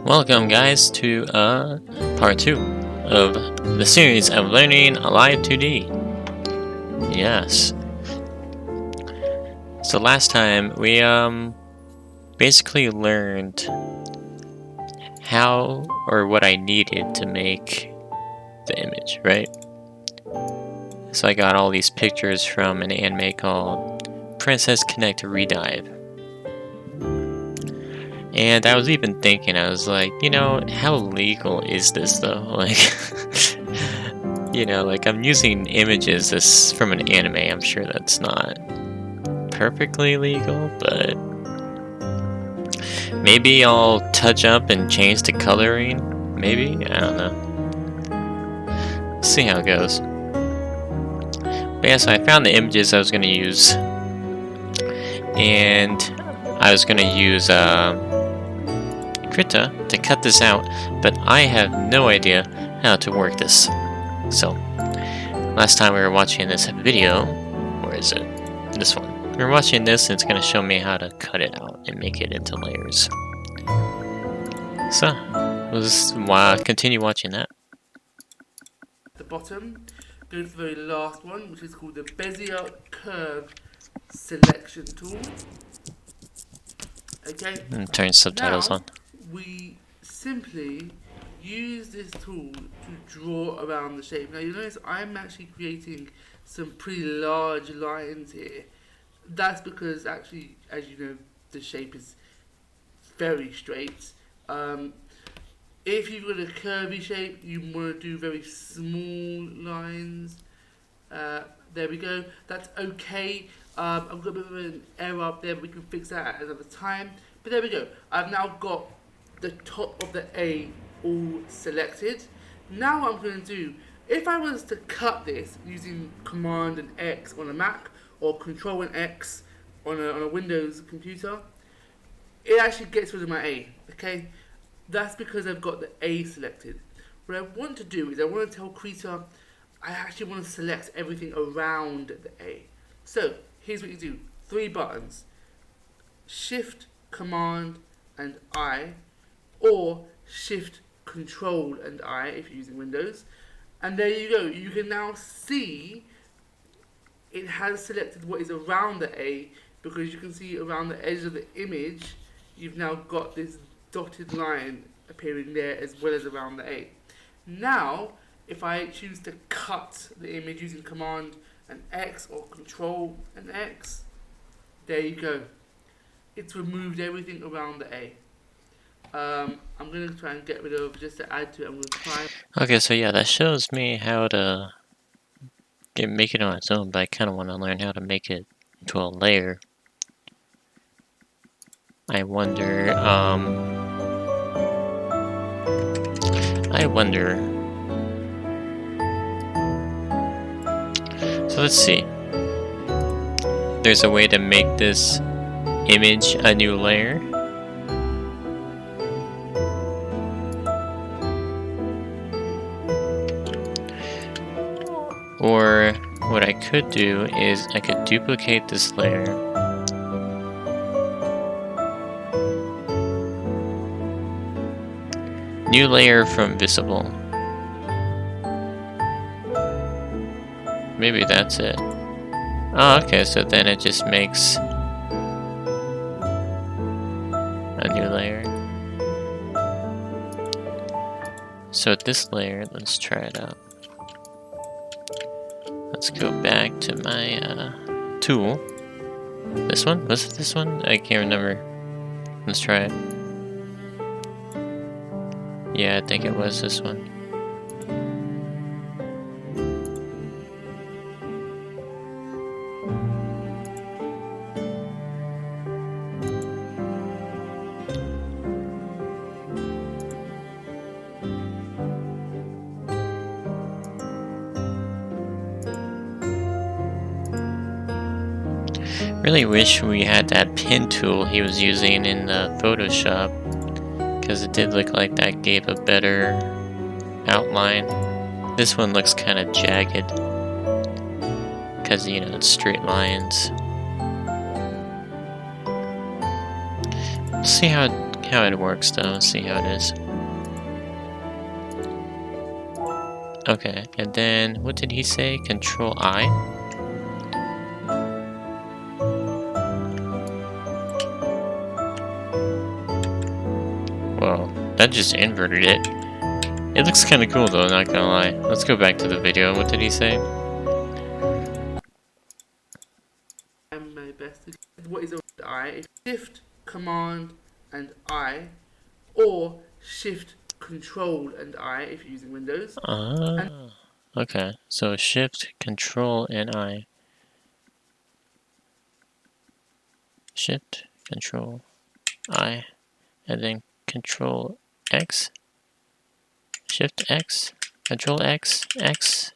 Welcome guys to part 2 of the series of learning Alive 2D. Yes. So last time we basically learned how or what I needed to make the image, right? So I got all these pictures from an anime called Princess Connect Redive. And I was even thinking, I was like, you know, how legal is this though? Like, you know, like I'm using images this from an anime. I'm sure that's not perfectly legal, but maybe I'll touch up and change the coloring. Maybe? I don't know. See how it goes. But yeah, so I found the images I was going to use. And I was going to use Krita to cut this out, but I have no idea how to work this. So, last time we were watching this video, where is it? This one. We were watching this and it's going to show me how to cut it out and make it into layers. So, let's continue watching that. The bottom, go to the very last one, which is called the Bezier Curve Selection Tool. Okay. And turn subtitles now, on. We simply use this tool to draw around the shape. Now you notice I'm actually creating some pretty large lines here. That's because actually, as you know, the shape is very straight. If you've got a curvy shape, you want to do very small lines. There we go. That's okay. I've got a bit of an error up there, but we can fix that at another time. But there we go. I've now got the top of the A all selected. Now what I'm going to do, if I was to cut this using Command and X on a Mac or Control and X on a Windows computer, it actually gets rid of my A. Okay. That's because I've got the A selected. What I want to do is I want to tell Krita I actually want to select everything around the A. So here's what you do. 3 buttons. Shift, Command and I, or Shift, Control and I if you're using Windows. And there you go. You can now see it has selected what is around the A, because you can see around the edge of the image you've now got this dotted line appearing there as well as around the A. Now, if I choose to cut the image using Command and X or Control and X, there you go. It's removed everything around the A. I'm going to try and get rid of, just to add to it, I'm going to try. Okay, so yeah, that shows me how to make it on its own, but I kind of want to learn how to make it into a layer. I wonder, so let's see. There's a way to make this image a new layer. Or what I could do is I could duplicate this layer. New layer from visible. Maybe that's it. Oh, okay, so then it just makes a new layer. So this layer, let's try it out. Let's go back to my tool. This one? Was it this one? I can't remember. Let's try it. Yeah, I think it was this one. Really wish we had that pen tool he was using in the Photoshop, because it did look like that gave a better outline. This one looks kind of jagged, because, you know, it's straight lines. Let's see how how it works though. See how it is. Okay, and then what did he say? Control I? Whoa, that just inverted it. It looks kind of cool though, not gonna lie. Let's go back to the video. What did he say? I'm my best. What is I? It's Shift, Command, and I, or Shift, Control, and I if you're using Windows. Okay. So Shift, Control, and I. Shift, Control, I, and then Control X. Shift X, Control X, X.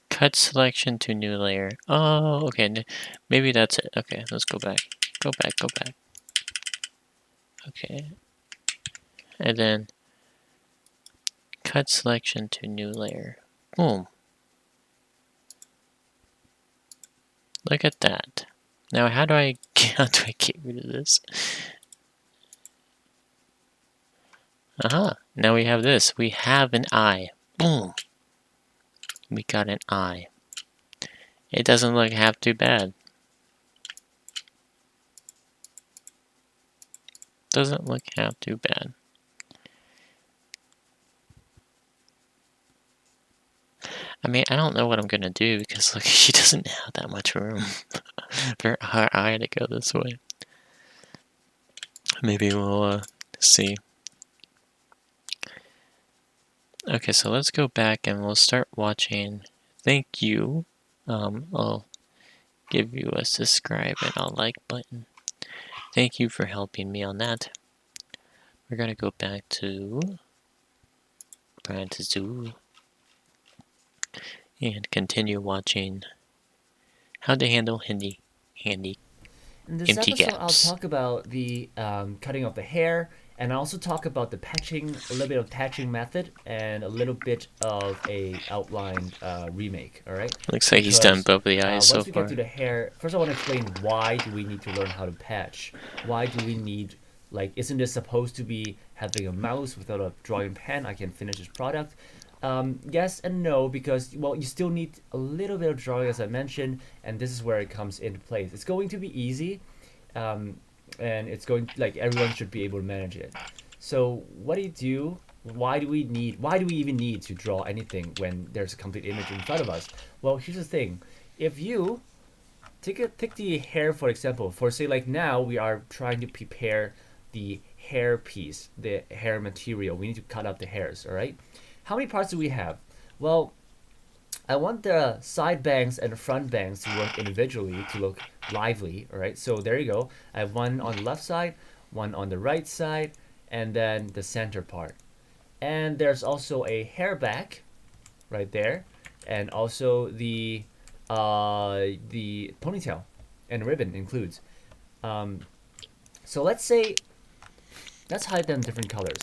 Cut selection to new layer. Oh, okay. Maybe that's it. Okay, let's go back. Go back, go back. Okay. And then cut selection to new layer. Boom. Look at that. Now how do I get rid of this? Aha. Now we have this. We have an eye. Boom. We got an eye. It doesn't look half too bad. Doesn't look half too bad. I mean, I don't know what I'm gonna do because look, she doesn't have that much room for her eye to go this way. Maybe we'll see. Okay, so let's go back and we'll start watching. Thank you. I'll give you a subscribe and a like button. Thank you for helping me on that. We're gonna go back to Zoo and continue watching how to handle handy In this empty episode, gaps. I'll talk about the cutting of the hair, and I'll also talk about the patching, a little bit of patching method, and a little bit of a outline remake. All right. Looks like he's done both the eyes so Once we far. get to the hair, first I want to explain why do we need to learn how to patch? Why do we need, like, isn't this supposed to be having a mouse without a drawing pen? I can finish this product. Yes and no, because, well, you still need a little bit of drawing, as I mentioned, and this is where it comes into place. It's going to be easy, and it's going, like, everyone should be able to manage it. So what do you do? Why do we even need to draw anything when there's a complete image in front of us? Well, here's the thing. If you take the hair, for example, for say like now we are trying to prepare the hair piece, the hair material. We need to cut out the hairs, all right? How many parts do we have? Well, I want the side bangs and the front bangs to work individually to look lively, all right? So there you go. I have one on the left side, one on the right side, and then the center part. And there's also a hair back right there, and also the ponytail and ribbon includes. So let's hide them different colors.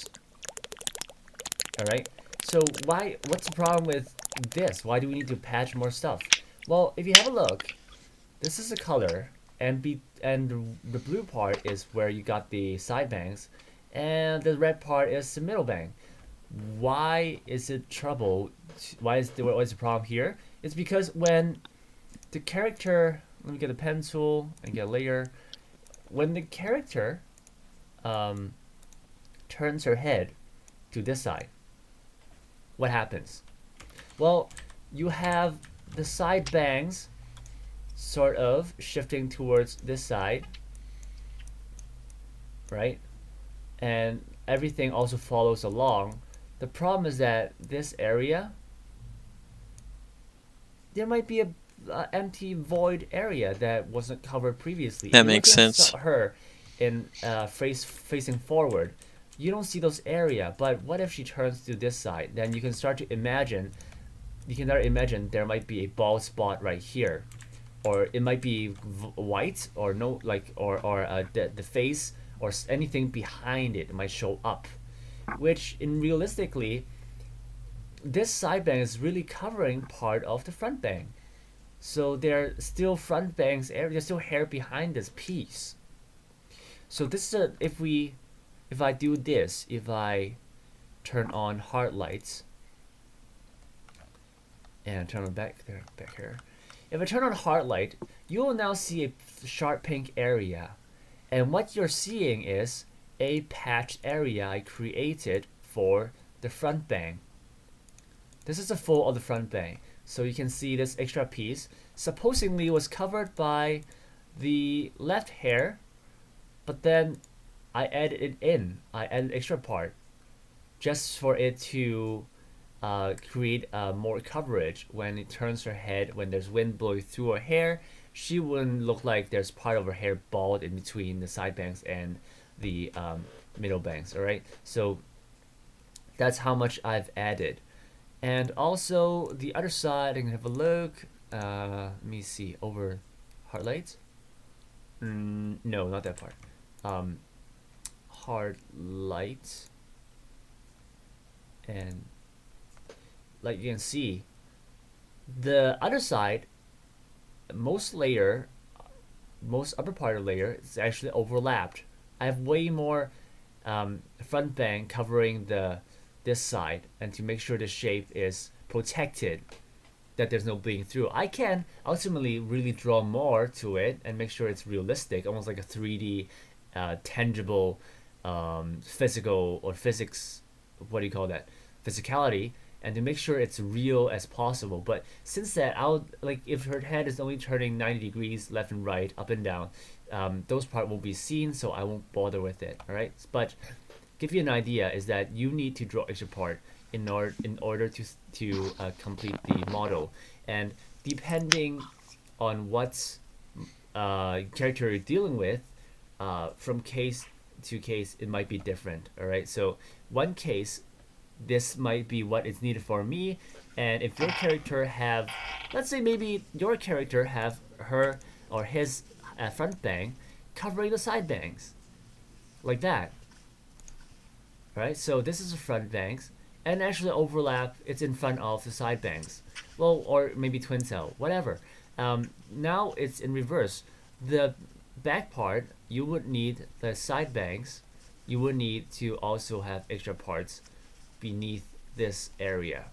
All right. So what's the problem with this? Why do we need to patch more stuff? Well, if you have a look, this is a color, and the blue part is where you got the side bangs, and the red part is the middle bang. Why is it trouble? What is the problem here? It's because when the character, let me get a pen tool and get a layer. When the character turns her head to this side, what happens? Well, you have the side bangs sort of shifting towards this side, right? And everything also follows along. The problem is that this area, there might be a empty void area that wasn't covered previously. That makes sense. Her in facing forward, you don't see those area. But what if she turns to this side? Then you can start to imagine. You can start to imagine there might be a bald spot right here. or it might be white, or no, like, or the face or anything behind it might show up, which in realistically, this side bang is really covering part of the front bang. So there still front bangs area, there's still hair behind this piece. So this is a, if I do this, if I turn on hard lights and turn on back here, if I turn on hard light, you will now see a sharp pink area, and what you're seeing is a patch area I created for the front bang. This is the full of the front bang. So you can see this extra piece supposedly was covered by the left hair, but then I added it in. I added extra part just for it to create more coverage when it turns her head, when there's wind blowing through her hair. She wouldn't look like there's part of her hair bald in between the side bangs and the middle bangs. All right, so that's how much I've added. And also the other side, I can have a look. Let me see, over hard lights. No, not that part. Hard light, and like you can see, the other side, most upper part of the layer is actually overlapped. I have way more front bang covering this side, and to make sure the shape is protected, that there's no bleeding through. I can ultimately really draw more to it and make sure it's realistic, almost like a 3D tangible physical or physics, what do you call that, physicality, and to make sure it's real as possible. But since that, I'll, like, if her head is only turning 90 degrees left and right, up and down, those part won't be seen, so I won't bother with it. All right, but give you an idea is that you need to draw extra part in order to complete the model, and depending on what character you're dealing with, from case to case it might be different. All right, so one case, this might be what is needed for me, and if your character have, let's say maybe your character have her or his front bang covering the side bangs like that. Right, so this is the front bangs, and actually overlap, it's in front of the side bangs. Well, or maybe twin tail, whatever. Now it's in reverse. The back part, you would need the side bangs, you would need to also have extra parts beneath this area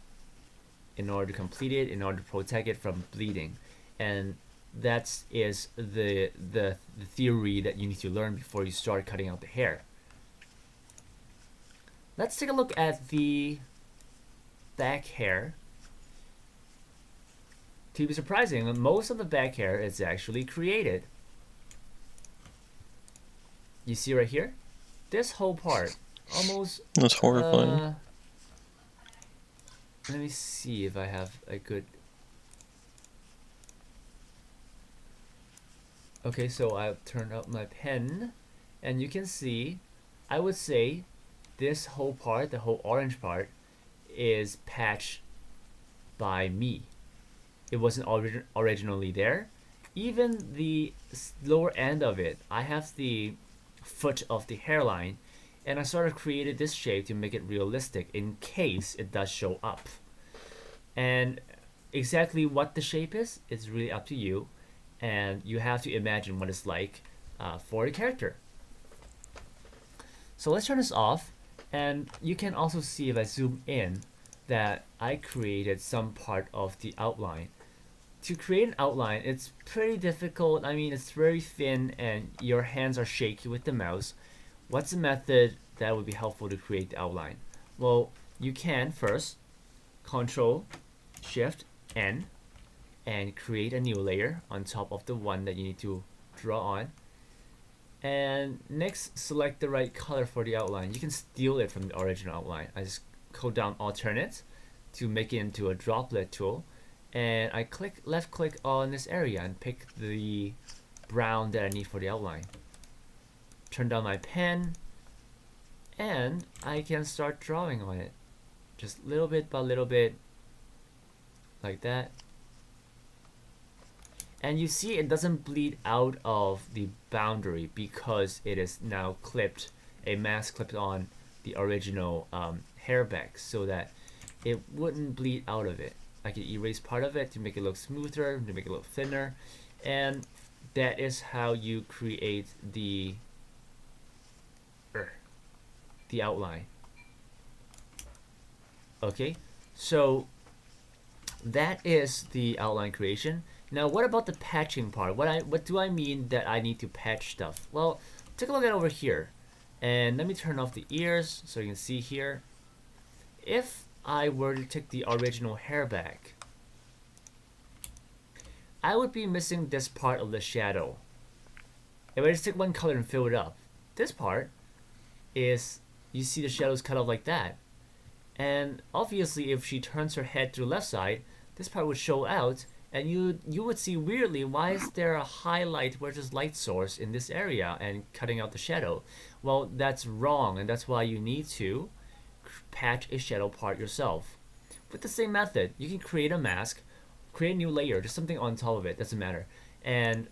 in order to complete it, in order to protect it from bleeding. And that is the theory that you need to learn before you start cutting out the hair. Let's take a look at the back hair. To be surprising, most of the back hair is actually created. You see right here? This whole part, almost... That's horrifying. Let me see if I have a good... Okay, so I've turned up my pen, and you can see, I would say, this whole part, the whole orange part, is patched by me. It wasn't originally there. Even the lower end of it, I have the foot of the hairline, and I sort of created this shape to make it realistic in case it does show up. And exactly what the shape is really up to you, and you have to imagine what it's like for the character. So let's turn this off. And you can also see if I zoom in that I created some part of the outline. To create an outline, it's pretty difficult. I mean, it's very thin and your hands are shaky with the mouse. What's a method that would be helpful to create the outline? Well, you can first Control Shift N and create a new layer on top of the one that you need to draw on. And next, select the right color for the outline. You can steal it from the original outline. I just hold down Alternate to make it into a droplet tool, and I left click on this area and pick the brown that I need for the outline. Turn down my pen, and I can start drawing on it, just little bit by little bit, like that. And you see it doesn't bleed out of the boundary because it is now clipped, a mask clipped on the original hair back, so that it wouldn't bleed out of it. I can erase part of it to make it look smoother, to make it look thinner, and that is how you create the outline. Okay, so that is the outline creation. Now, what about the patching part? What do I mean that I need to patch stuff? Well, take a look at over here, and let me turn off the ears so you can see here. If I were to take the original hair back, I would be missing this part of the shadow. If I just take one color and fill it up, this part is, you see the shadows cut off like that. And obviously, if she turns her head to the left side, this part would show out, and you would see weirdly, why is there a highlight versus light source in this area and cutting out the shadow? Well, that's wrong, and that's why you need to patch a shadow part yourself. With the same method, you can create a mask, create a new layer, just something on top of it, doesn't matter, and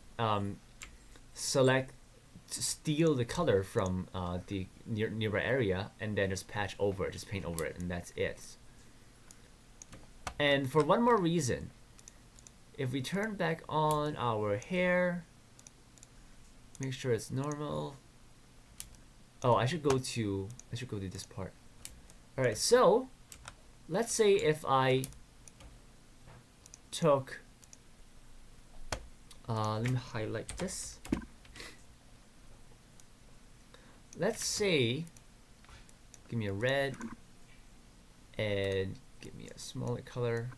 select, steal the color from the nearby area, and then just patch over it, just paint over it, and that's it. And for one more reason, if we turn back on our hair, make sure it's normal. Oh, I should go to this part. All right, so let's say if I took, let me highlight this. Let's say, give me a red, and give me a smaller color.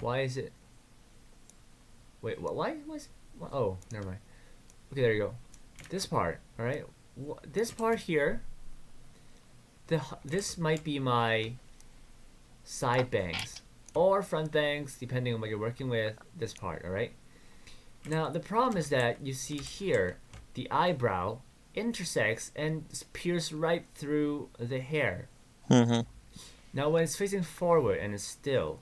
Why is it? Wait, what? Why was? Oh, never mind. Okay, there you go. This part, all right. This part here. This might be my side bangs or front bangs, depending on what you're working with. This part, all right. Now the problem is that you see here, the eyebrow intersects and pierces right through the hair. Mm-hmm. Now when it's facing forward and it's still,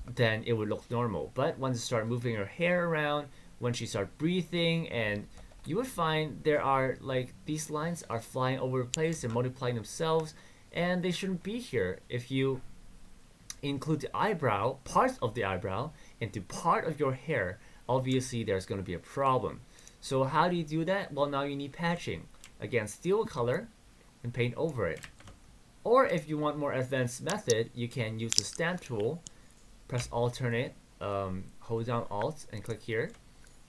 then it would look normal. But once you start moving her hair around, when she starts breathing, and you would find there are, like, these lines are flying over the place, they're multiplying themselves, and they shouldn't be here. If you include the eyebrow, parts of the eyebrow, into part of your hair, obviously there's going to be a problem. So how do you do that? Well, now you need patching. Again, steal a color and paint over it. Or if you want more advanced method, you can use the stamp tool, press alternate, hold down alt and click here,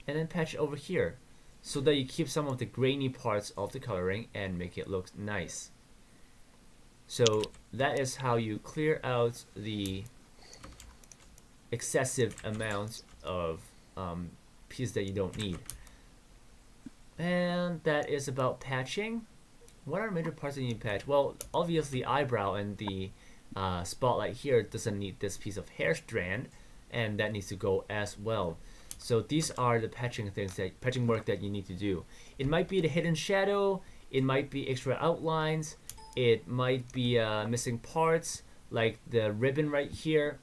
and then patch over here, so that you keep some of the grainy parts of the coloring and make it look nice. So that is how you clear out the excessive amount of pieces that you don't need. And that is about patching. What are major parts that you need to patch? Well, obviously eyebrow and the spotlight here doesn't need this piece of hair strand, and that needs to go as well. So these are the patching work that you need to do. It might be the hidden shadow, it might be extra outlines, it might be missing parts, like the ribbon right here.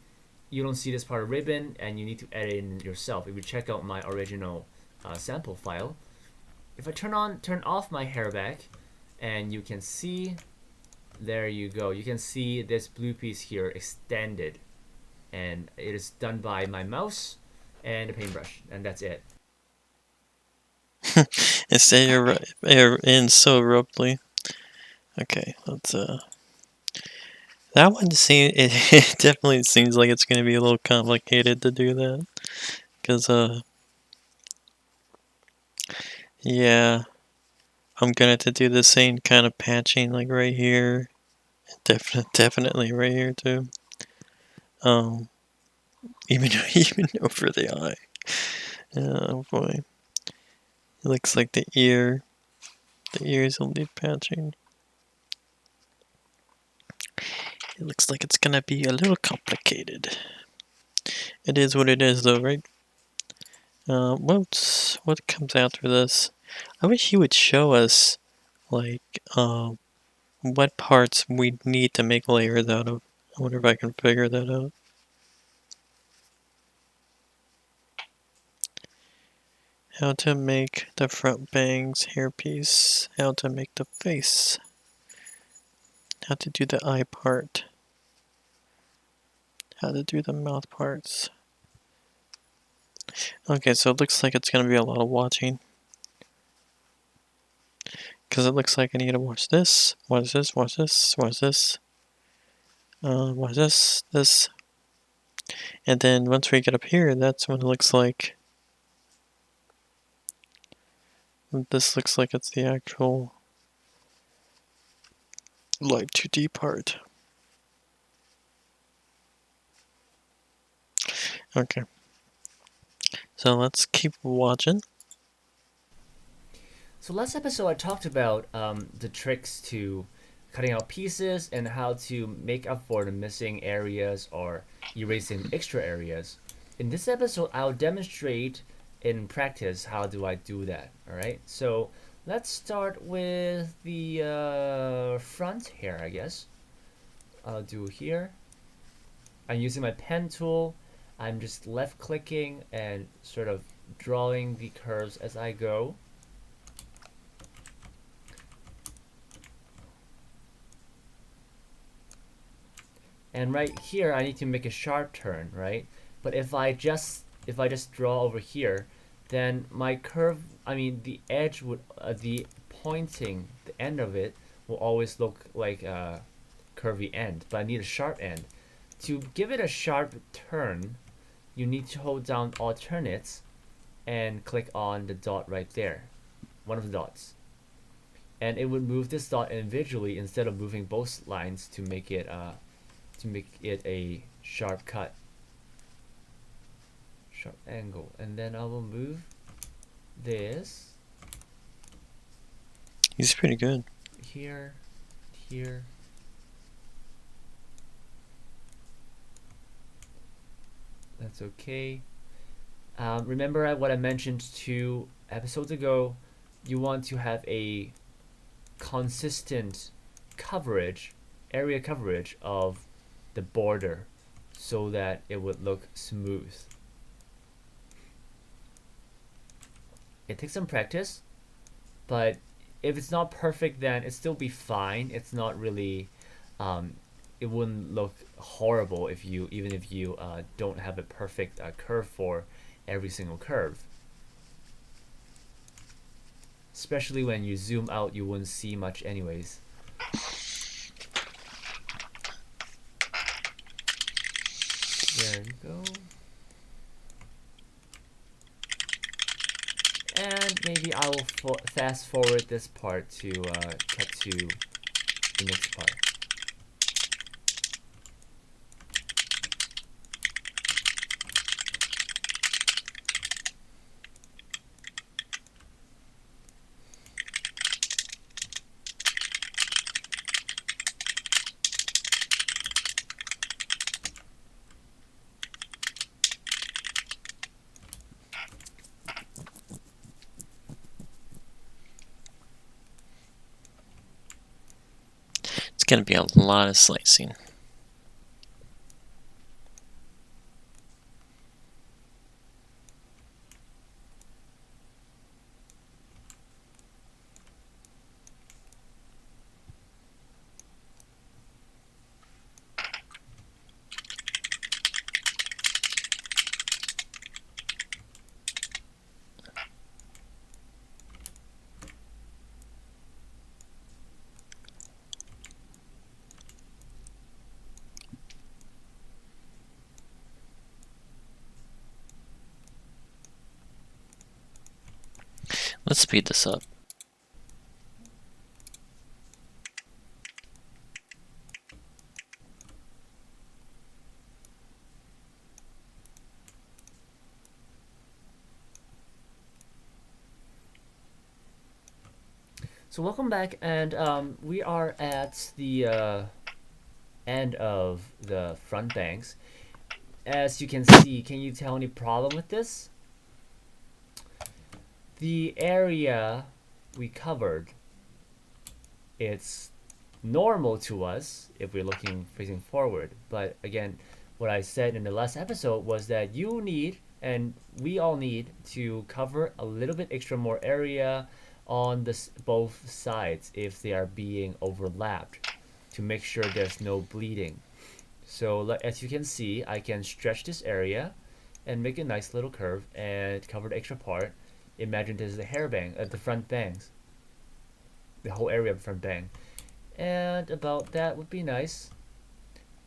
You don't see this part of ribbon, and you need to edit it in yourself. If you check out my original sample file, if I turn off my hair back, and you can see, there you go, you can see this blue piece here extended, and it is done by my mouse and a paintbrush, and that's it. It's air in so abruptly. Okay, let's that one it definitely seems like it's gonna be a little complicated to do that, cause yeah, I'm gonna have to do the same kind of patching, like right here, definitely right here too. Even even over the eye. Oh boy, it looks like the ears will need patching. It looks like it's gonna be a little complicated. It is what it is, though, right? What comes after this? I wish you would show us, like, what parts we need to make layers out of. I wonder if I can figure that out. How to make the front bangs hairpiece. How to make the face. How to do the eye part. How to do the mouth parts. Okay, so it looks like it's going to be a lot of watching. Because it looks like I need to watch this, watch this, watch this, watch this, watch this, this. And then once we get up here, that's when it looks like... This looks like it's the actual Light 2D part. Okay. So let's keep watching. So last episode I talked about the tricks to cutting out pieces and how to make up for the missing areas or erasing extra areas. In this episode, I'll demonstrate in practice how do I do that. All right. So let's start with the front here, I guess. I'll do here. I'm using my pen tool. I'm just left clicking and sort of drawing the curves as I go. And right here, I need to make a sharp turn, right? But if I just draw over here, then my curve, I mean the edge would, the pointing, the end of it will always look like a curvy end. But I need a sharp end. To give it a sharp turn, you need to hold down alternates and click on the dot right there, one of the dots. And it would move this dot individually instead of moving both lines to make it a sharp cut, sharp angle. And then I will move this He's pretty good. here, here. That's okay. Remember what I mentioned 2 episodes ago? You want to have a consistent coverage, area coverage of the border so that it would look smooth. It takes some practice, but if it's not perfect, then it still be fine. It's not really, it wouldn't look horrible if you don't have a perfect curve for every single curve. Especially when you zoom out, you wouldn't see much anyways. There you go. And maybe I will fast forward this part to cut to the next part. It's going to be a lot of slicing. Let's speed this up. So welcome back, and we are at the end of the front banks. As you can see, can you tell any problem with this? The area we covered, it's normal to us if we're looking facing forward. But again, what I said in the last episode was that you need And we all need to cover a little bit extra more area on both sides if they are being overlapped to make sure there's no bleeding. So as you can see, I can stretch this area and make a nice little curve and cover the extra part. Imagine this is the hair bang, the front bangs, the whole area of front bang. And about that would be nice.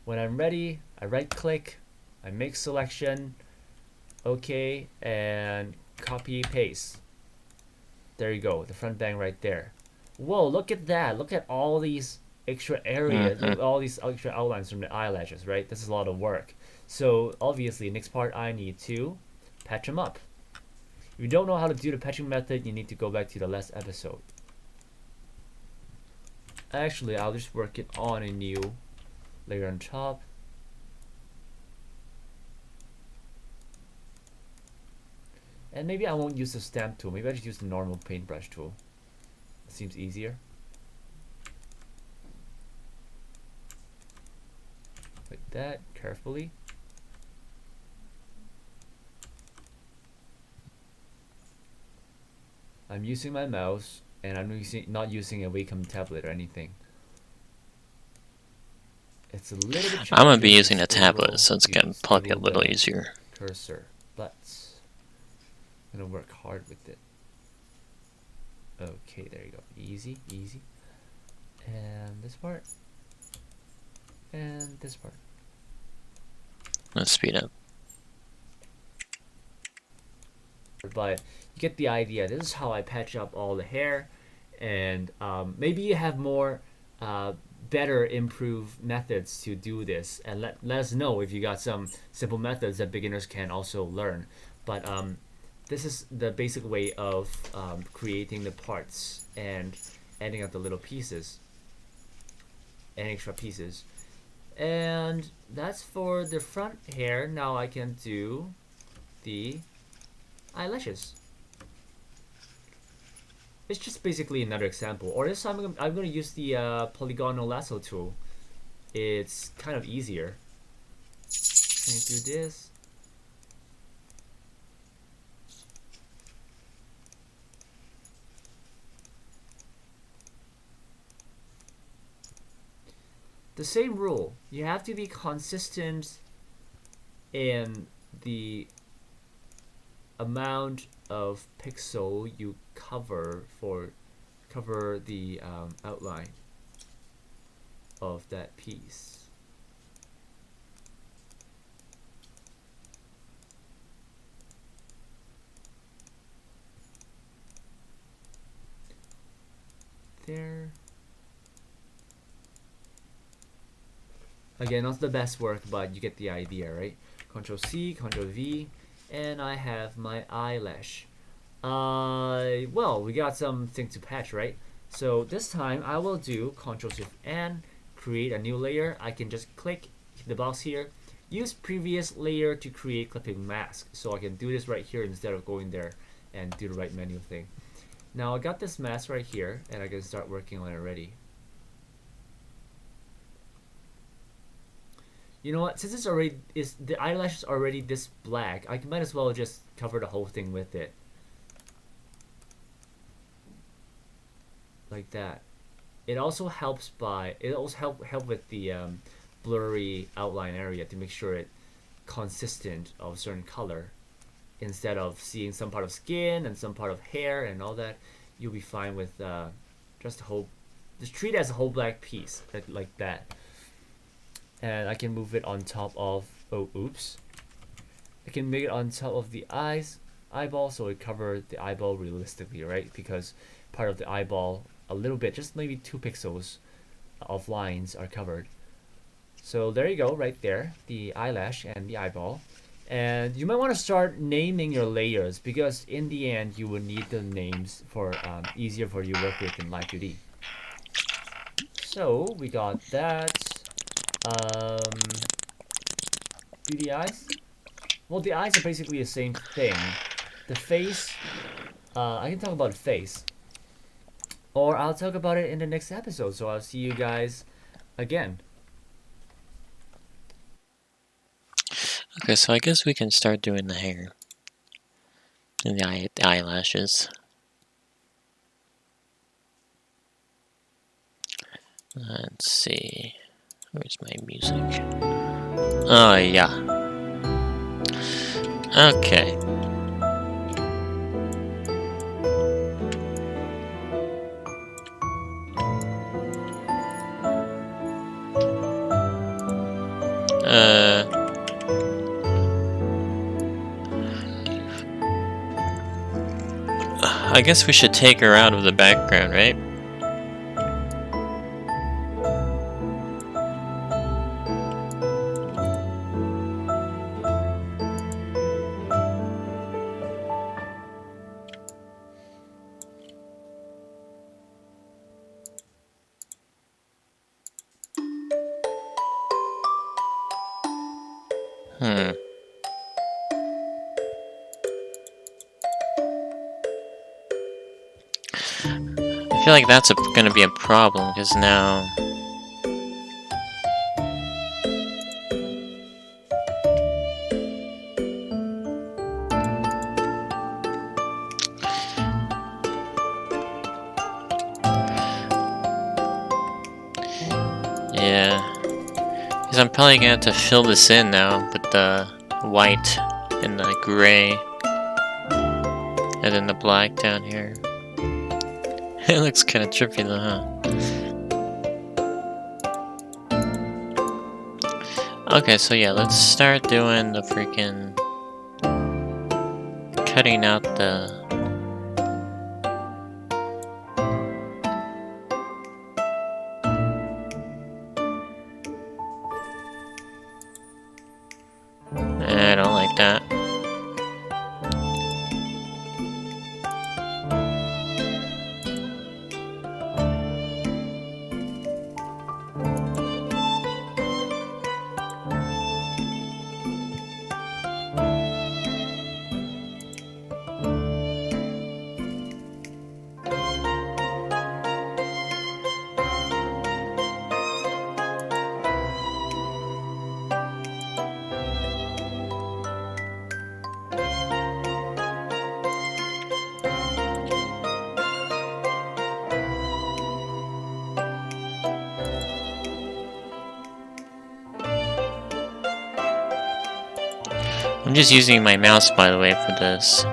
When I'm ready, I right click, I make selection, okay, and copy paste. There you go, the front bang right there. Whoa, look at that. Look at all these extra areas, all these extra outlines from the eyelashes, right? This is a lot of work. So obviously, next part I need to patch them up. If you don't know how to do the patching method, you need to go back to the last episode. Actually, I'll just work it on a new layer on top. And maybe I won't use the stamp tool. Maybe I just use the normal paintbrush tool. It seems easier. Like that, carefully. I'm using my mouse, and I'm not using a Wacom tablet or anything. It's a little bit I'm gonna be challenging using to a tablet, swivel so it's gonna probably be a little easier. Cursor, but I'm gonna work hard with it. Okay, there you go. Easy, easy. And this part. And this part. Let's speed up. But you get the idea. This is how I patch up all the hair. And maybe you have more better improved methods to do this. And let us know if you got some simple methods that beginners can also learn. But this is the basic way of creating the parts and adding up the little pieces and extra pieces. And that's for the front hair. Now I can do the eyelashes. It's just basically another example. Or this time I'm going to use the polygonal lasso tool. It's kind of easier. Can you do this? The same rule. You have to be consistent in the amount of pixel you cover the outline of that piece. There. Again, not the best work, but you get the idea, right? Control C, Control V, and I have my eyelash. Well, we got something to patch, right? So this time I will do Control Shift N, create a new layer. I can just click the box here, use previous layer to create clipping mask. So I can do this right here instead of going there and do the right menu thing. Now I got this mask right here, and I can start working on it already. You know what? Since the eyelash is already this black, I might as well just cover the whole thing with it, like that. It also helps help with the blurry outline area to make sure it's consistent of a certain color. Instead of seeing some part of skin and some part of hair and all that, you'll be fine with just treat it as a whole black piece like that. And I can move it on top of, I can make it on top of the eyeball, so it covers the eyeball realistically, right? Because part of the eyeball, a little bit, just maybe 2 pixels of lines are covered. So there you go, right there, the eyelash and the eyeball. And you might want to start naming your layers, because in the end you will need the names for easier for you to work with in Live 2D. So we got that. Do the eyes? Well, the eyes are basically the same thing. The face, I can talk about the face, or I'll talk about it in the next episode. So I'll see you guys again. Okay, so I guess we can start doing the hair. And the eyelashes. Let's see. Where's my music? Oh, yeah. Okay. I guess we should take her out of the background, right? Hmm. I feel like that's gonna be a problem, because now... Yeah. Because I'm probably gonna have to fill this in now with the white and the gray. And then the black down here. It looks kind of trippy though, huh? Okay, so yeah, let's start doing the freaking... cutting out the... I don't like that. I'm just using my mouse, by the way, for this.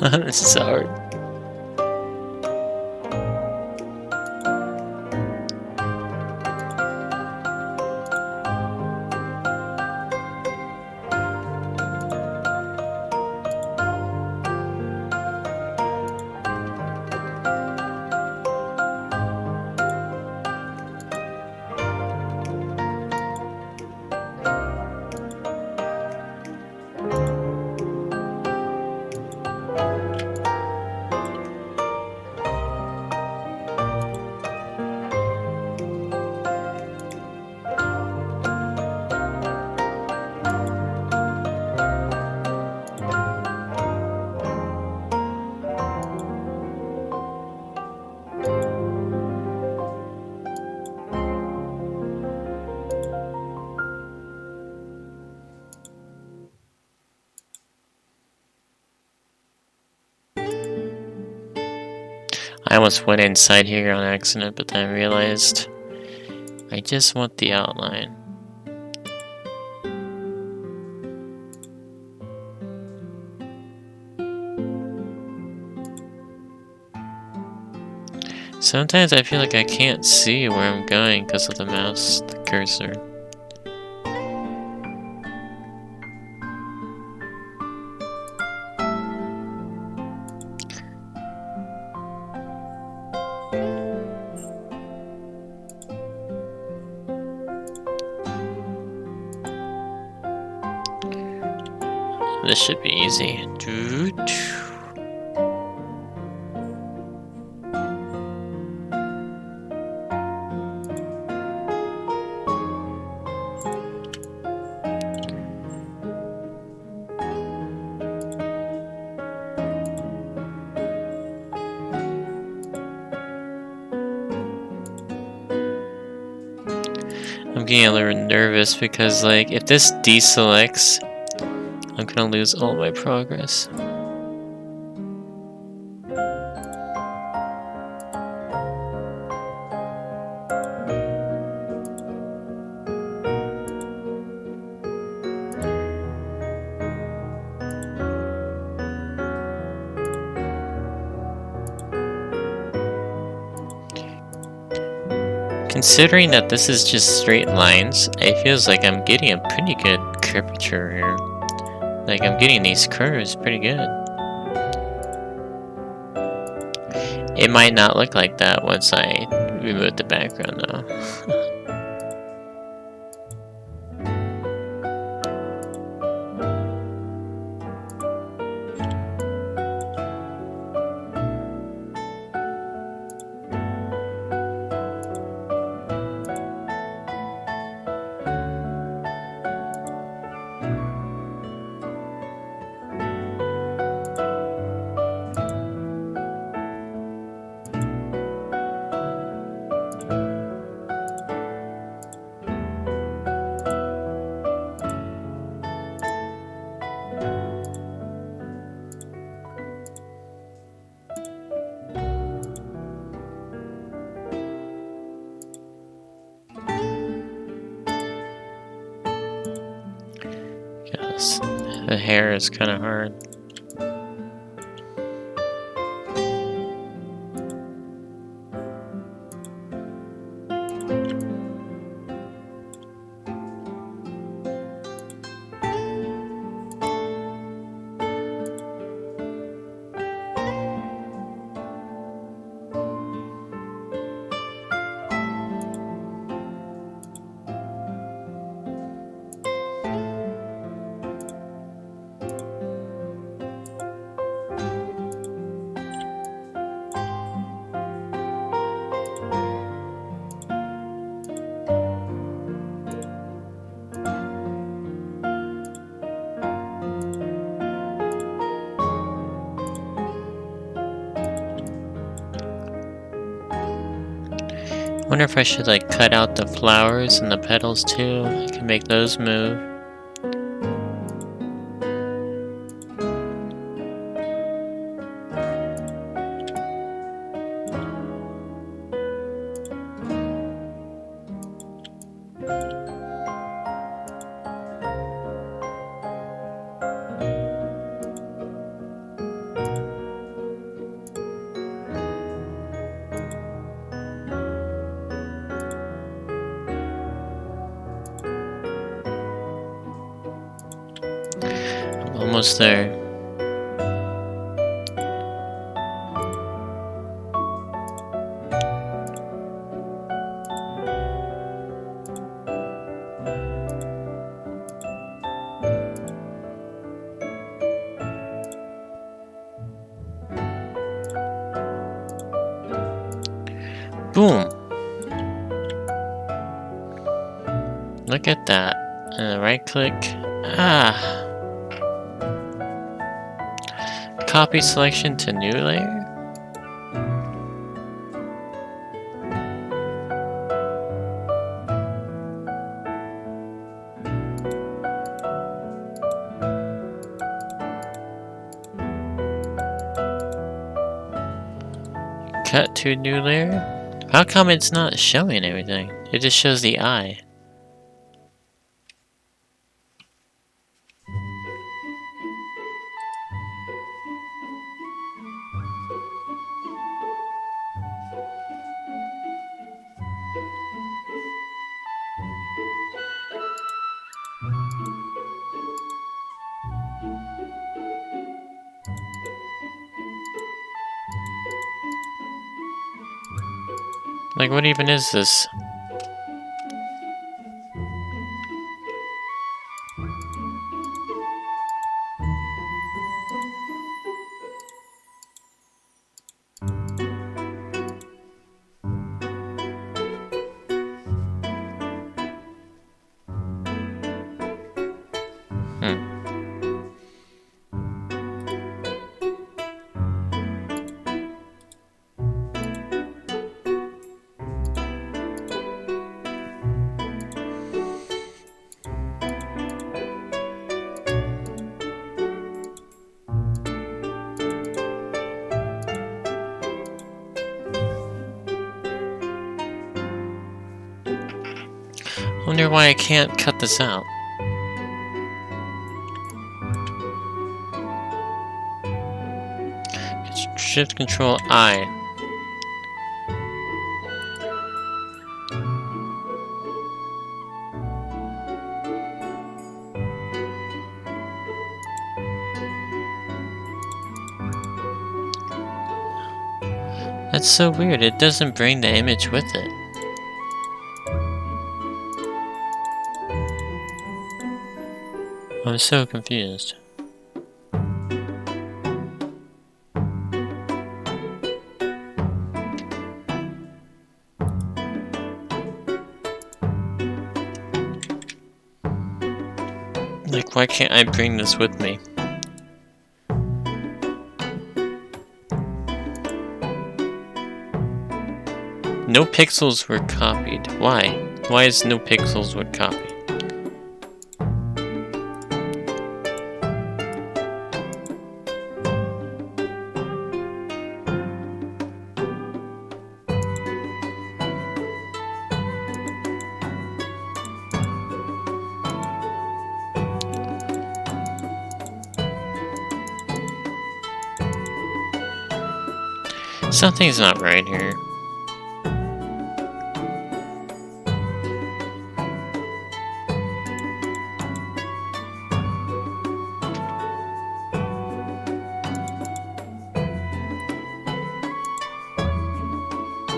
This is hard. I almost went inside here on accident, but then I realized I just want the outline. Sometimes I feel like I can't see where I'm going because of the mouse. cursor. This should be easy. I'm getting a little nervous because, like, if this deselects, I'm gonna lose all my progress. Considering that this is just straight lines, it feels like I'm getting a pretty good curvature here. Like, I'm getting these curves pretty good. It might not look like that once I remove the background, though. Yes, the hair is kind of hard. Wonder if I should like cut out the flowers and the petals too. I can make those move. Almost there. Boom! Look at that. And right click. Ah! Copy selection to new layer? Cut to new layer? How come it's not showing everything? It just shows the eye. Like, what even is this? Hmm. I wonder why I can't cut this out. Shift Control I. That's so weird. It doesn't bring the image with it. I'm so confused. Like, why can't I bring this with me? No pixels were copied. Why? Why is no pixels were copied? Something's not right here.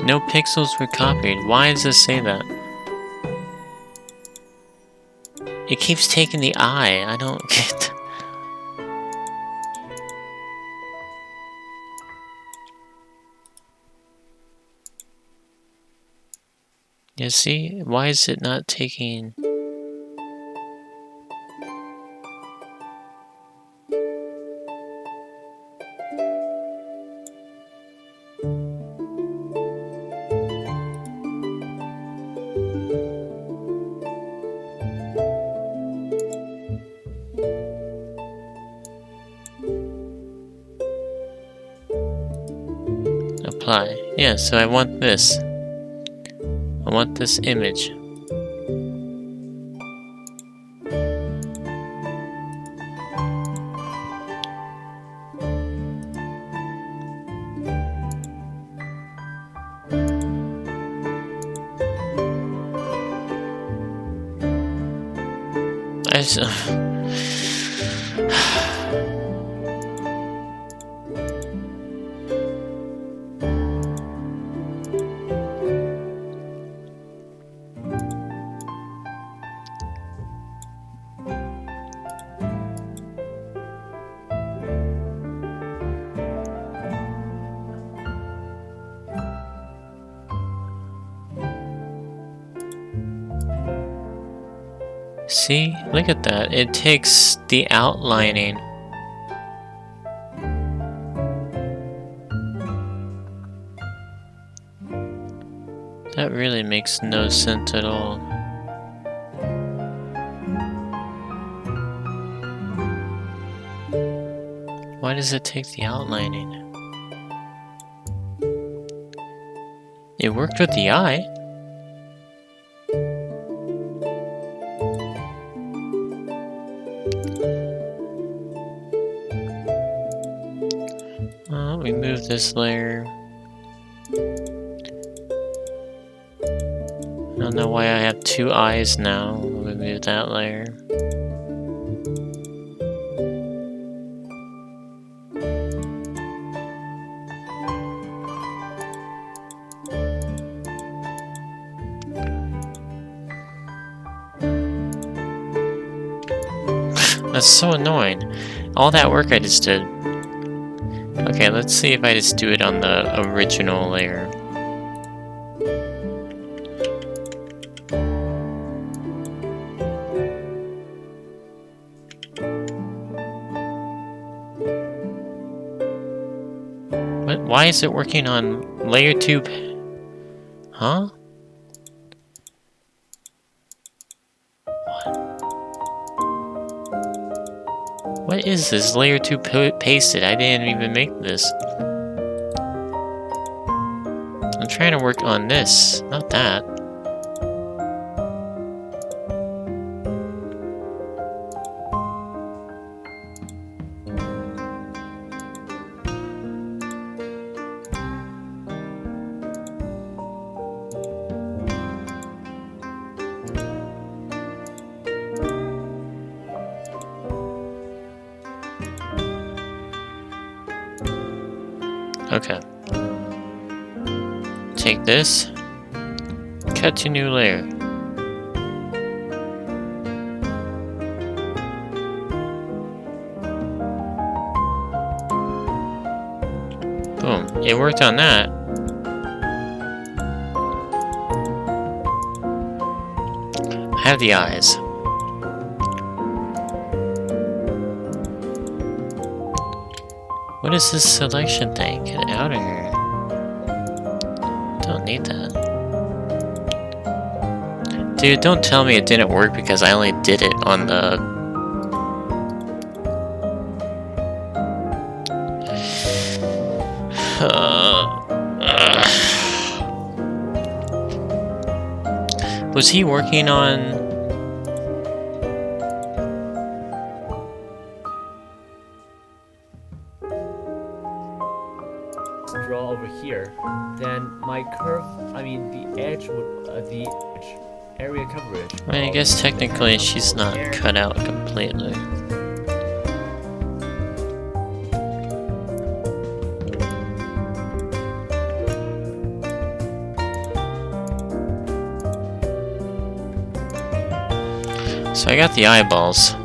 No pixels were copied. Why does this say that? It keeps taking the eye. I don't get. You see? Why is it not taking... Apply. Yeah, so I want this. I want this image. I just... See? Look at that. It takes the outlining. That really makes no sense at all. Why does it take the outlining? It worked with the eye. We move this layer. I don't know why I have two eyes now. We move that layer. That's so annoying. All that work I just did. Okay, let's see if I just do it on the original layer. What? Why is it working on layer 2? Huh? What is this? Layer 2 pasted. I didn't even make this. I'm trying to work on this, not that. Okay. Take this. Cut to new layer. Boom. It worked on that. I have the eyes. What is this selection thing? Get out of here. Don't need that. Dude, don't tell me it didn't work because I only did it on the... Was he working on... Draw over here, then my curve, I mean the edge would, the edge area coverage. I mean, I guess technically she's not cut out completely. So I got the eyeballs.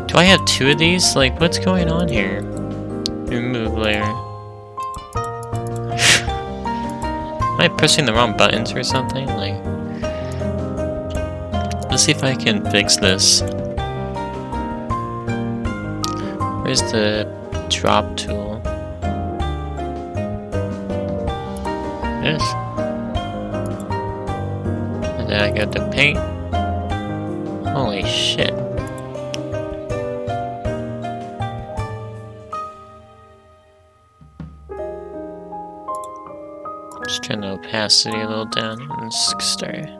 Do I have two of these? Like, what's going on here? Remove layer. Am I pressing the wrong buttons or something? Like, let's see if I can fix this. Where's the drop tool? This. And then I got the paint. Holy shit. Just turn the opacity a little down and start.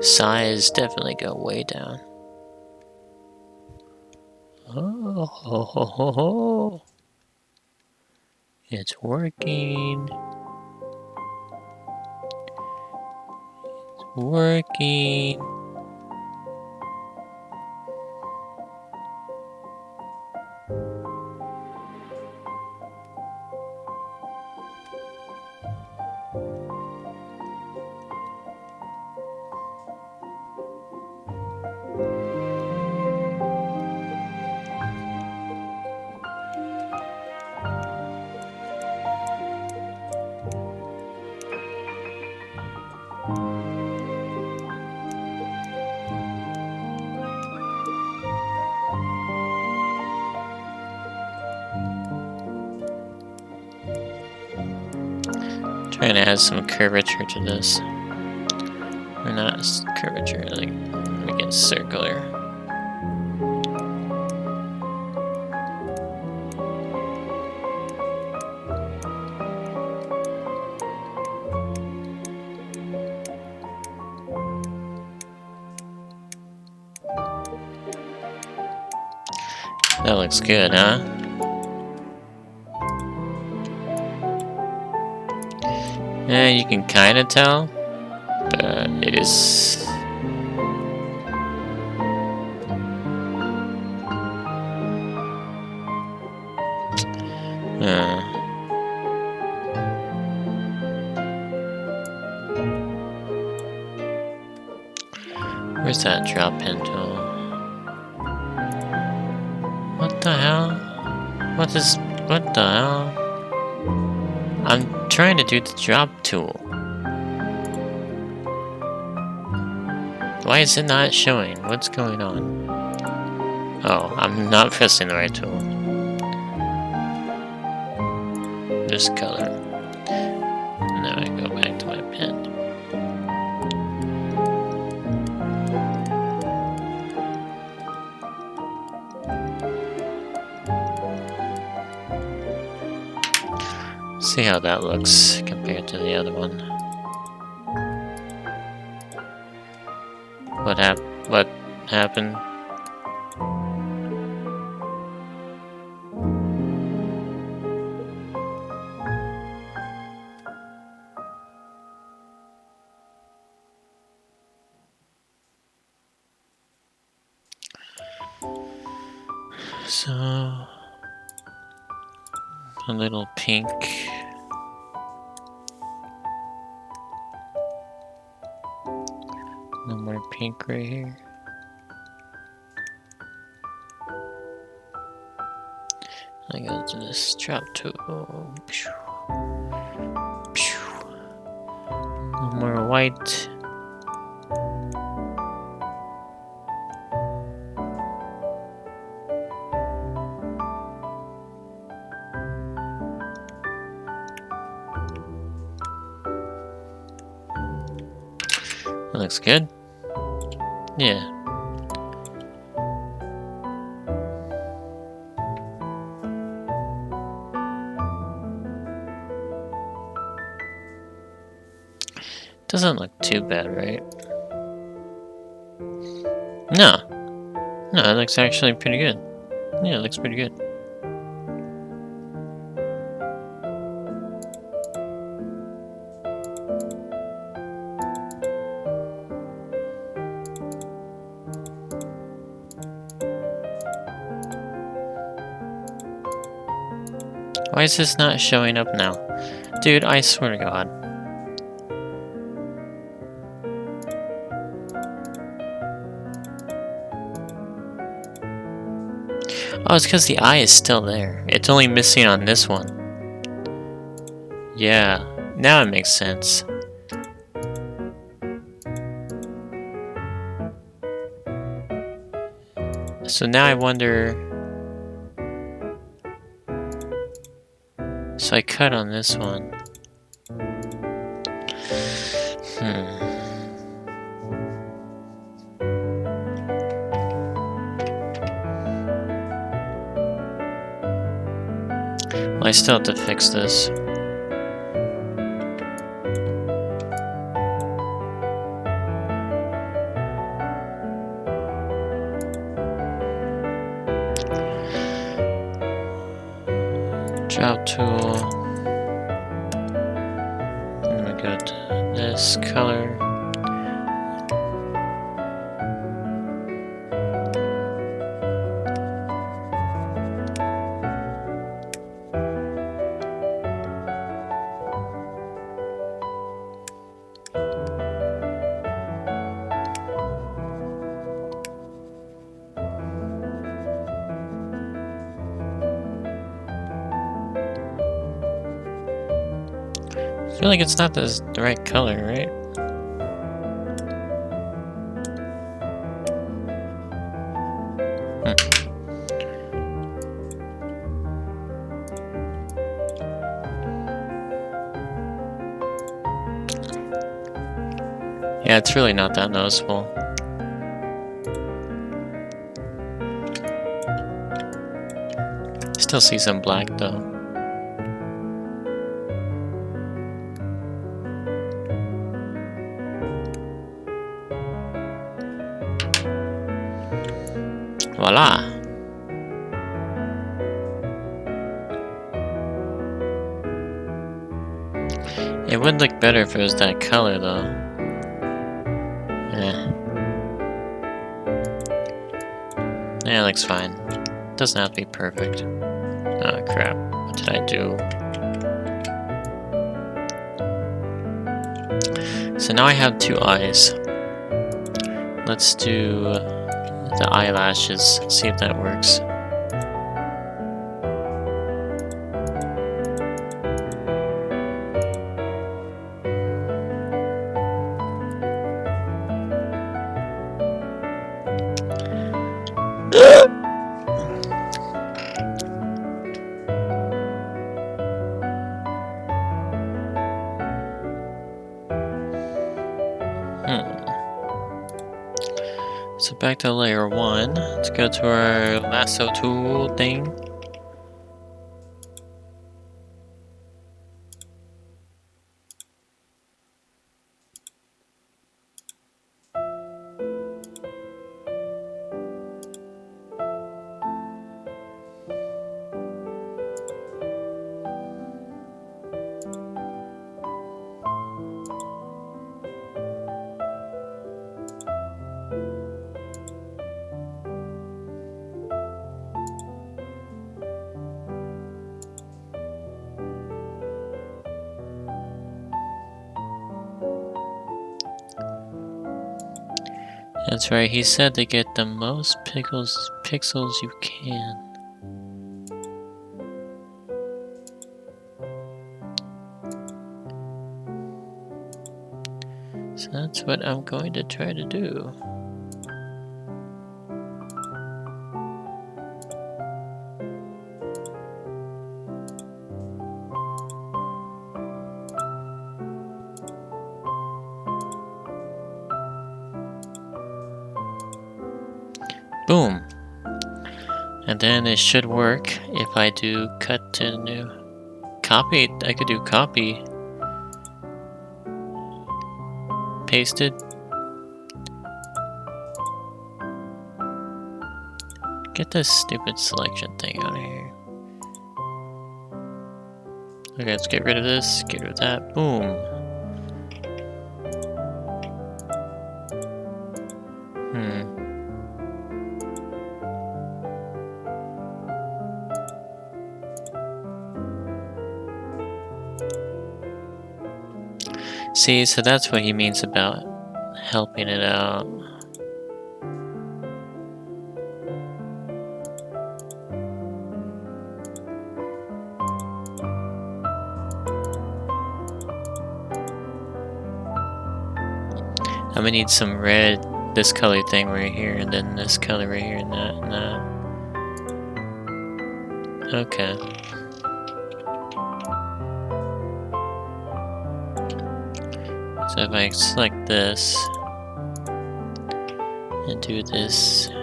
Size definitely go way down. Oh, ho, ho, ho, ho. It's working. It's working. Trying to add some curvature to this. Or not curvature, like make it circular. That looks good, huh? You can kind of tell, but it is... Where's that drop pen tool? What the hell? What the hell? I'm trying to do the drop tool. Why is it not showing? What's going on? Oh, I'm not pressing the right tool. This color. Now I go back to my pen. See how that looks compared to the other one. What happened? So a little pink. No more pink right here. I go to this drop tool. No more white. That looks good. Yeah. Doesn't look too bad, right? No. No, it looks actually pretty good. Yeah, it looks pretty good. Why is this not showing up now? Dude, I swear to God. Oh, it's because the eye is still there. It's only missing on this one. Yeah, now it makes sense. So now I wonder... So I cut on this one. Well, I still have to fix this. Drop tool. And we go to this color. I feel like it's not the right color, right? Yeah, it's really not that noticeable. Still see some black though. Voila! It would look better if it was that color, though. Yeah, it looks fine. Doesn't have to be perfect. Oh crap, what did I do? So now I have 2 eyes. Let's do the eyelashes, see if that works. So back to layer 1. Let's go to our lasso tool thing. That's right, he said to get the most pixels you can. So that's what I'm going to try to do. Boom! And then it should work if I do cut to new. Copy, I could do copy. Pasted. Get this stupid selection thing out of here. Okay, let's get rid of this, get rid of that. Boom! See, so that's what he means about helping it out. I'm gonna need some red, this color thing right here, and then this color right here, and that, and that. Okay. So if I select this and do this, go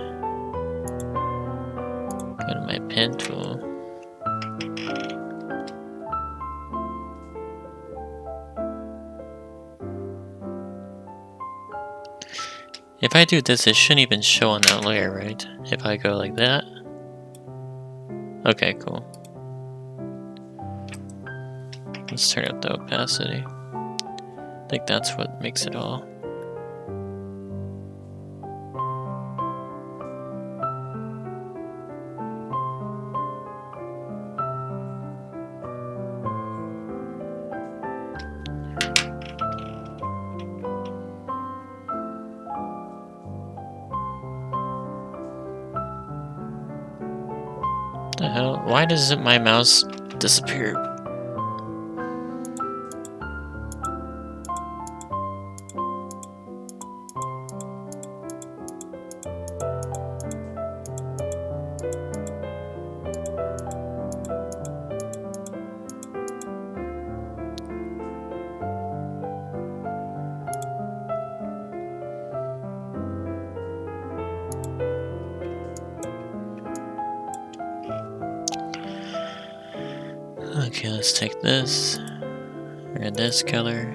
to my pen tool. If I do this, it shouldn't even show on that layer, right? If I go like that. Okay, cool. Let's turn up the opacity. I think that's what makes it all. The hell? Why does my mouse disappear? Okay, let's take this, and this color.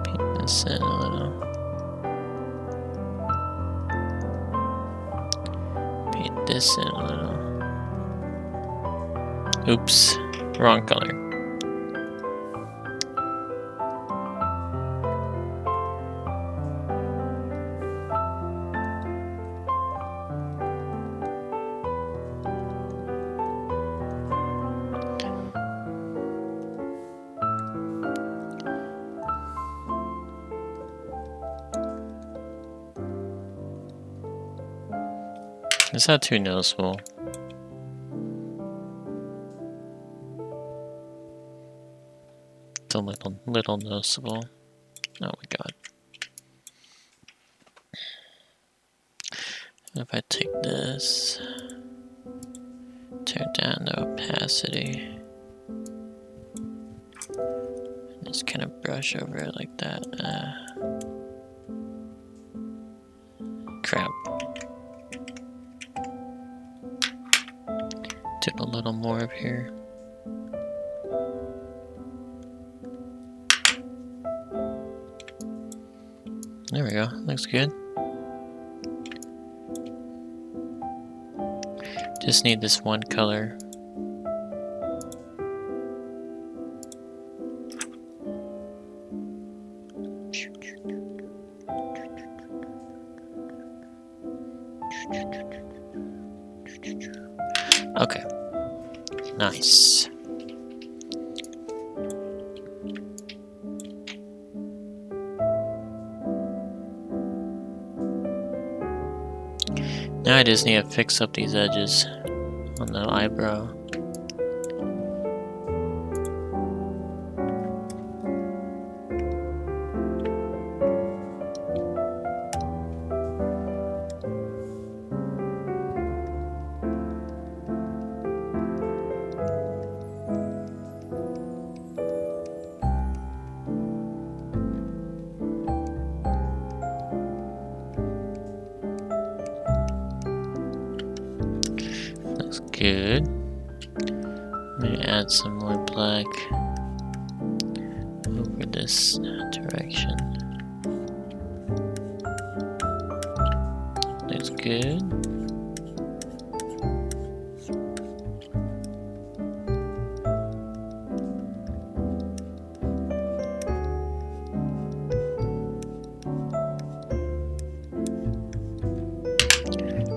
Paint this in a little. Paint this in a little. Oops, wrong color. It's not too noticeable. It's a little noticeable. Oh my god. If I take this, turn down the opacity, and just kind of brush over it like that. Crap. Do a little more up here. There we go. Looks good. Just need this one color. Okay. Nice. Now I just need to fix up these edges on the eyebrow. Looks good. I'm gonna add some more black over this direction. Looks good.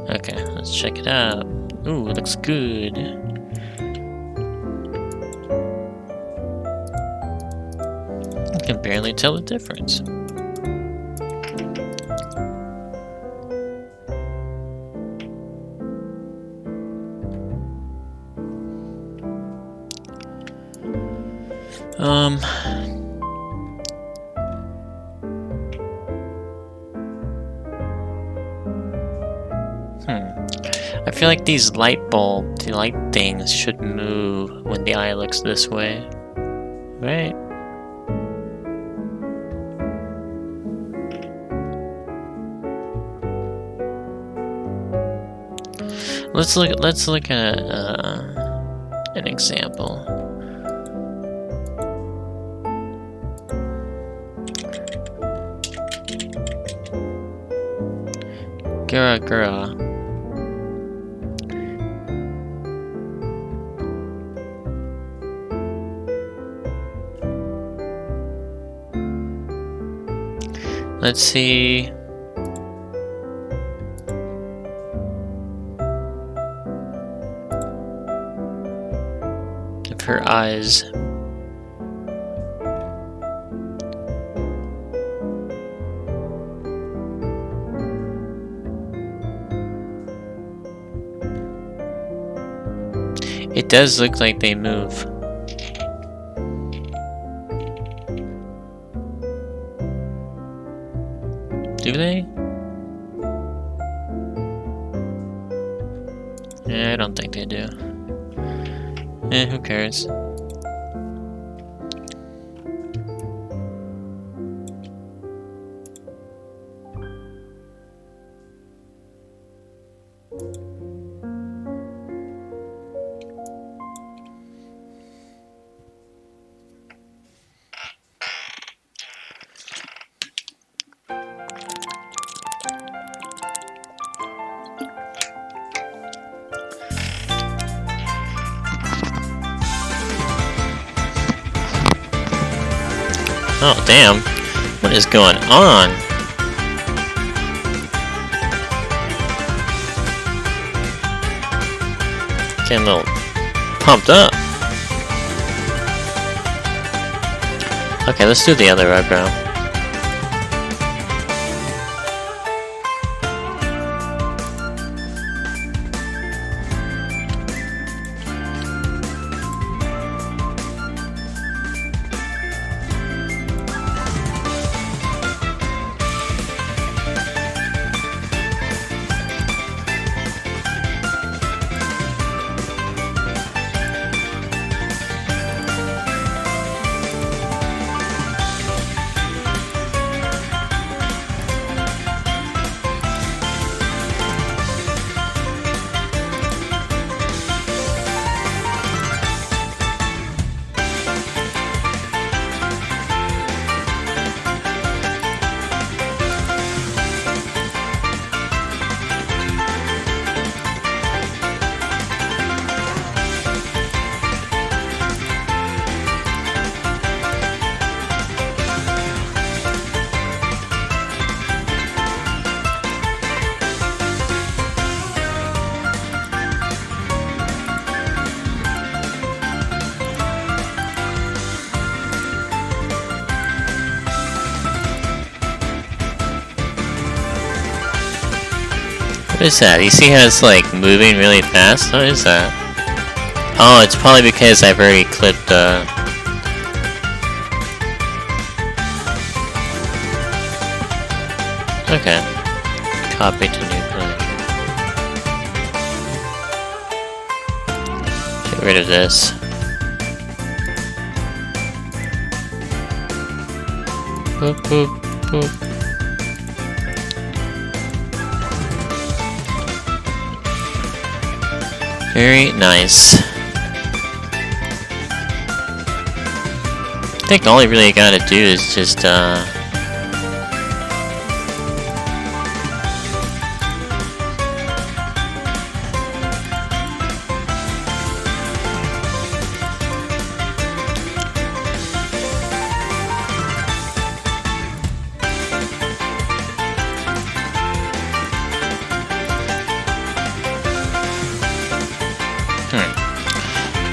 Okay, let's check it out. Ooh, it looks good. I can barely tell the difference. I feel like these light things should move when the eye looks this way. Right? Let's look at an example. Gura. Let's see. If her eyes. It does look like they move. Do they? Yeah, I don't think they do. Who cares? Oh, damn. What is going on? Getting a little pumped up. Okay, let's do the other eyebrow. What is that? You see how it's like moving really fast? What is that? Oh, it's probably because I've already clipped Okay. Copy to new player. Get rid of this. Boop, boop, boop. Very nice. I think all you really gotta do is just,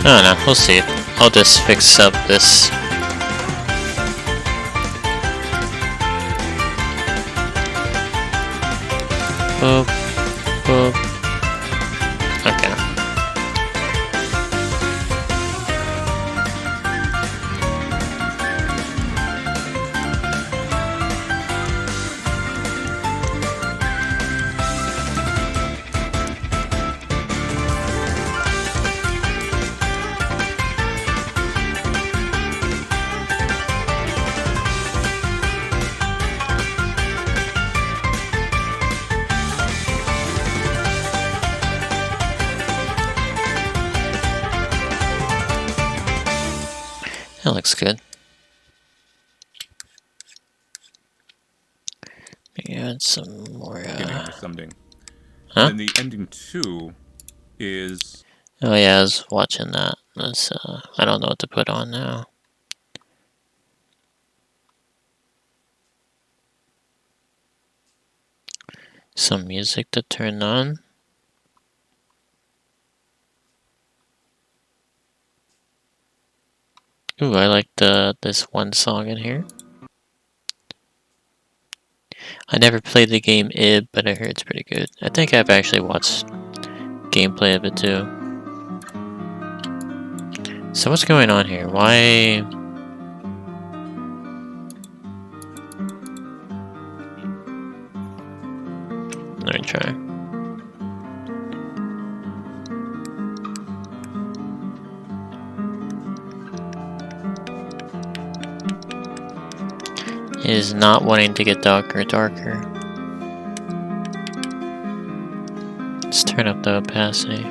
I don't know, we'll see. I'll just fix up this. Boop, boop. Okay. That looks good. Maybe add some more, something. Huh? And then the ending 2 is... Oh yeah, I was watching that. That's, I don't know what to put on now. Some music to turn on. Ooh, I like this one song in here. I never played the game Ib, but I heard it's pretty good. I think I've actually watched gameplay of it too. So what's going on here? Why? Let me try. It is not wanting to get darker. Let's turn up the opacity.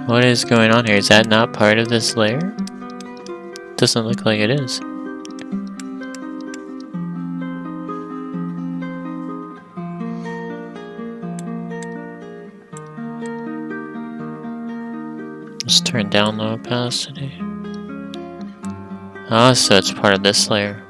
What is going on here? Is that not part of this layer? Doesn't look like it is. Let's turn down the opacity. Ah, so it's part of this layer.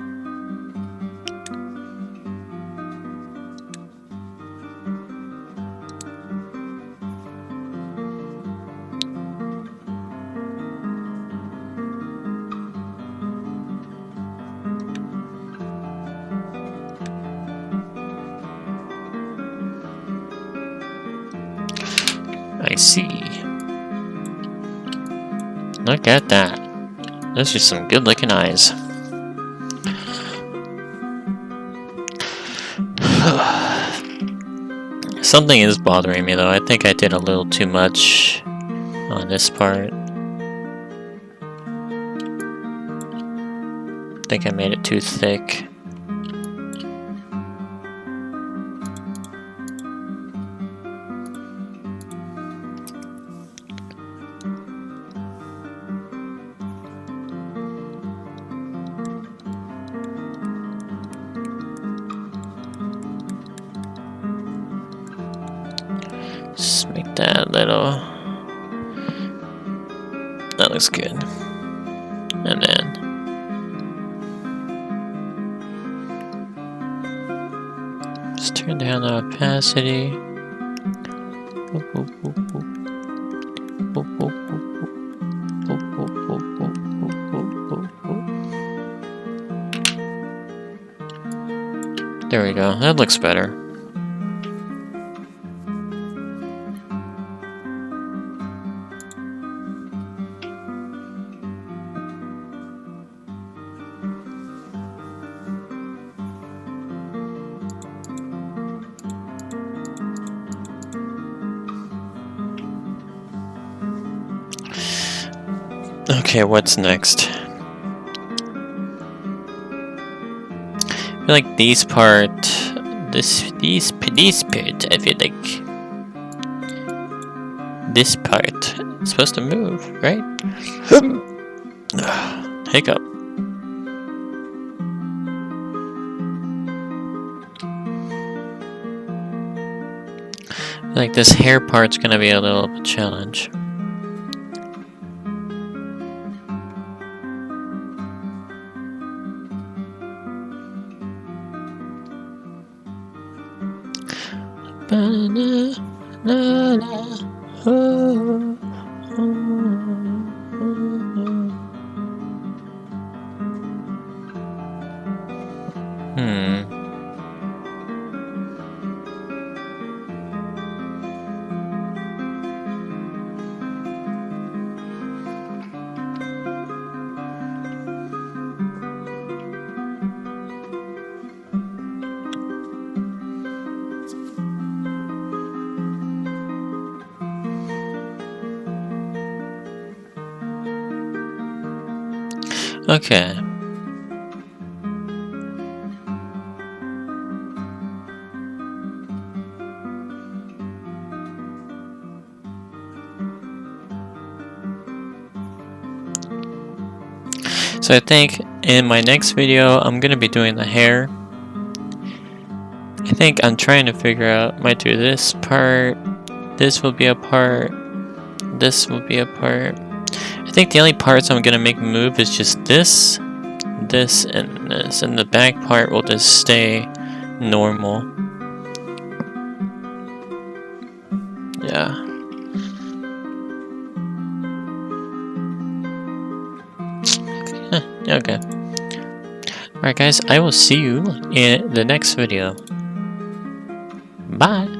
I see. Look at that. Those are some good looking eyes. Something is bothering me though. I think I did a little too much on this part. I think I made it too thick. Just make that a little. That looks good. And then just turn down the opacity. Boop, boop, boop, boop. Boop, boop, boop, boop. Boop, boop, boop, boop, boop, boop, boop. There we go. That looks better. Okay, what's next? I feel like these part, this part, I feel like this part is supposed to move, right? Hiccup. I feel like this hair part's gonna be a little of a challenge. Okay. So I think in my next video, I'm gonna be doing the hair. I think I'm trying to figure out, might do this part, this will be a part, this will be a part. I think the only parts I'm gonna make move is just this, this, and this, and the back part will just stay normal. Yeah. Okay. Alright guys, I will see you in the next video. Bye!